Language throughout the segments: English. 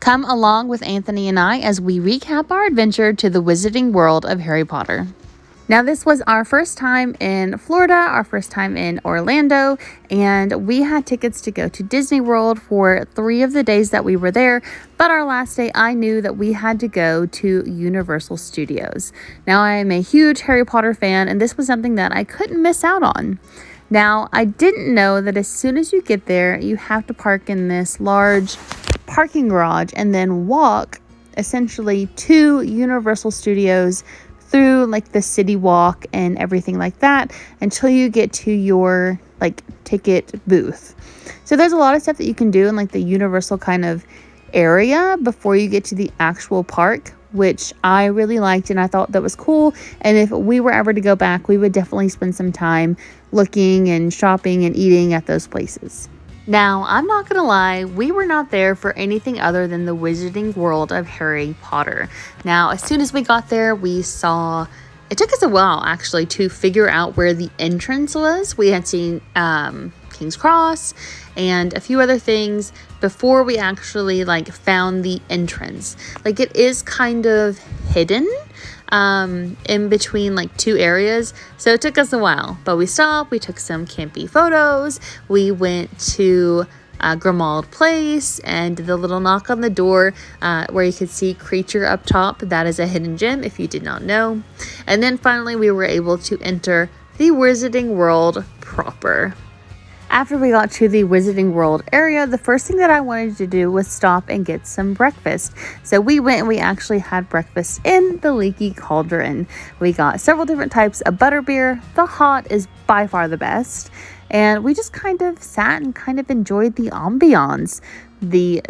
Come along with Anthony and I as we recap our adventure to the Wizarding World of Harry Potter. Now, this was our first time in Florida, our first time in Orlando, and we had tickets to go to Disney World for 3 of the days that we were there. But our last day, I knew that we had to go to Universal Studios. Now, I am a huge Harry Potter fan, and this was something that I couldn't miss out on. Now, I didn't know that as soon as you get there, you have to park in this large parking garage and then walk essentially to Universal Studios through like the city walk and everything like that until you get to your like ticket booth. So there's a lot of stuff that you can do in like the Universal kind of area before you get to the actual park, which I really liked and I thought that was cool. And if we were ever to go back, we would definitely spend some time looking and shopping and eating at those places. Now, I'm not going to lie, we were not there for anything other than the Wizarding World of Harry Potter. Now, as soon as we got there, we saw, it took us a while actually to figure out where the entrance was. We had seen King's Cross and a few other things before we actually like found the entrance. Like it is kind of hidden in between like 2 areas, so it took us a while, but we stopped, we took some campy photos, we went to Grimmauld Place and the little knock on the door where you could see Creature up top. That is a hidden gem if you did not know. And then finally we were able to enter the Wizarding World proper. After we got to the Wizarding World area, the first thing that I wanted to do was stop and get some breakfast. So we went and we actually had breakfast in the Leaky Cauldron. We got several different types of butterbeer. The hot is by far the best. And we just kind of sat and kind of enjoyed the ambiance. The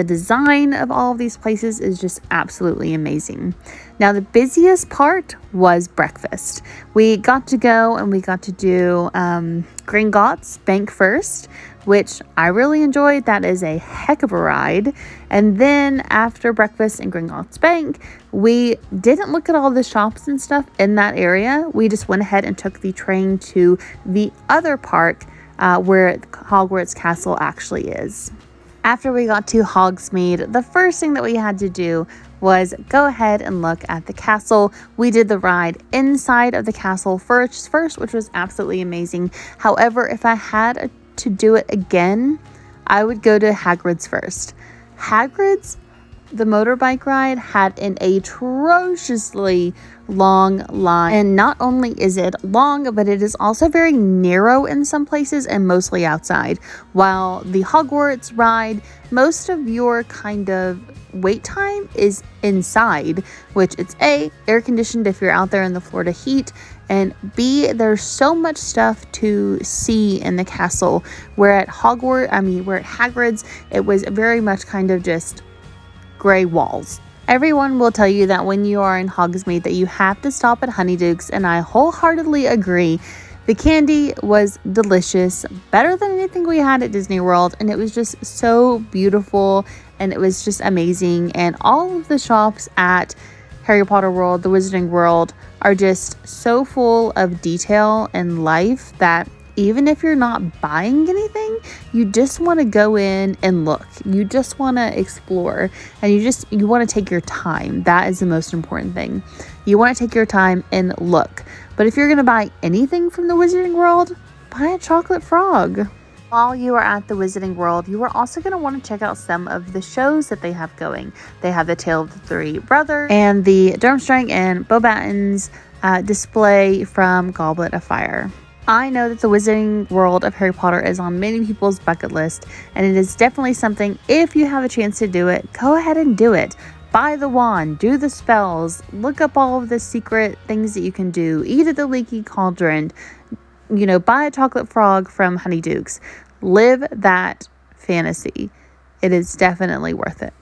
design of all of these places is just absolutely amazing. Now, the busiest part was breakfast. We got to go and we got to do Gringotts Bank first, which I really enjoyed. That is a heck of a ride. And then after breakfast in Gringotts Bank, we didn't look at all the shops and stuff in that area. We just went ahead and took the train to the other park where Hogwarts Castle actually is. After we got to Hogsmeade, the first thing that we had to do was go ahead and look at the castle. We did the ride inside of the castle first, which was absolutely amazing. However, if I had to do it again, I would go to Hagrid's first. Hagrid's, the motorbike ride, had an atrociously long line, and not only is it long, but it is also very narrow in some places and mostly outside. While the Hogwarts ride, most of your kind of wait time is inside, which it's A, air conditioned if you're out there in the Florida heat, and B, there's so much stuff to see in the castle. Where at Hagrid's, it was very much kind of just gray walls. Everyone will tell you that when you are in Hogsmeade that you have to stop at Honeydukes, and I wholeheartedly agree. The candy was delicious, better than anything we had at Disney World, and it was just so beautiful and it was just amazing. And all of the shops at Harry Potter World, the Wizarding World, are just so full of detail and life that even if you're not buying anything, you just want to go in and look. You just want to explore, and you want to take your time. That is the most important thing. You want to take your time and look. But if you're going to buy anything from the Wizarding World, buy a chocolate frog. While you are at the Wizarding World, you are also going to want to check out some of the shows that they have going. They have the Tale of the Three Brothers and the Durmstrang and Beauxbatons display from Goblet of Fire. I know that the Wizarding World of Harry Potter is on many people's bucket list, and it is definitely something, if you have a chance to do it, go ahead and do it. Buy the wand, do the spells, look up all of the secret things that you can do, eat at the Leaky Cauldron, buy a chocolate frog from Honeydukes. Live that fantasy. It is definitely worth it.